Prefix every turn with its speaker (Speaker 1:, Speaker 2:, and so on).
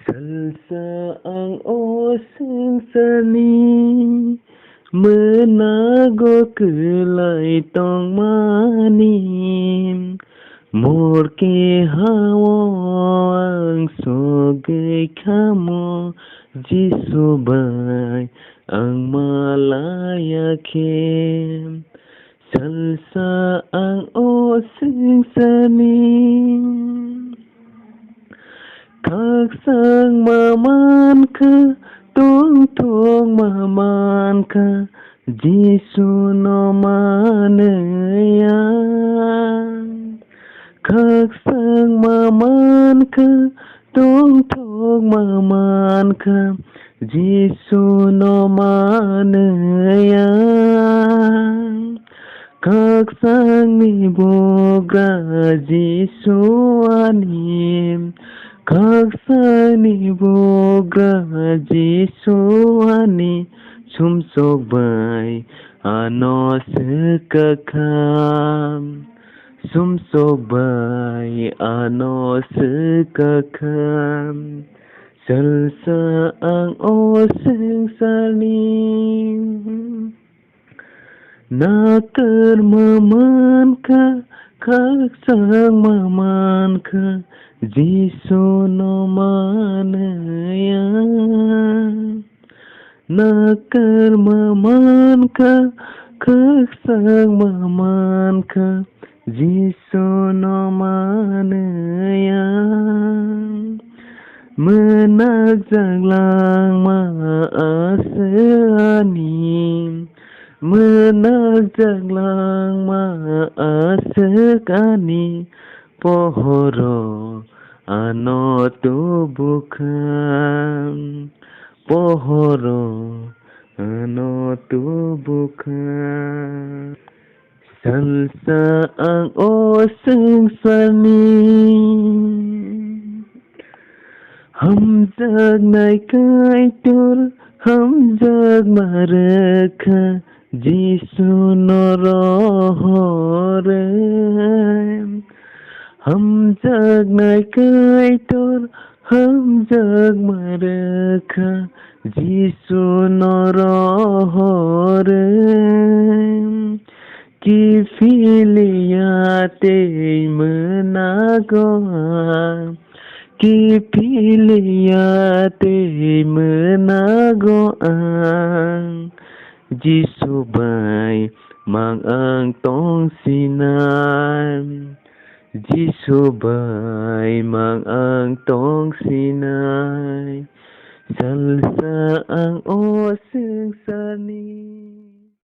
Speaker 1: Salsa ang oseng sani menago kelai tong manim mor ke hawang sogai kamo jisubai ang malaya kem salsa ang oseng sani Thác sang maman ka tung thong maman ka Gisu no manaya Thác sang maman ka tung thong maman ka Gisu no manaya Thác sang ni boga Gisu anim Kaksani boga Jisuani sumsok bai ano sekakam sumsok bai ano sekakam salsa ang oseng saling nakar maman ka kaksang maman ka Jisu no manaya nakar maman ka kaksang maman ka Jisu no manaya menagjaglang maasani menagjaglang maasani pohoro ano tu bukan pohoro ano tu bukan salsa ang oseng sani हम जग नहीं kai tur हम जग मारखा जिसु नरहरे हम जग नहीं kai tur हम जग मारखा जिसु नरहरे कि filiate menagoa Ki filiate menagoang Jisubai mang ang tong sinan Jisubai mang ang tong sinay Salsa ang oseng sani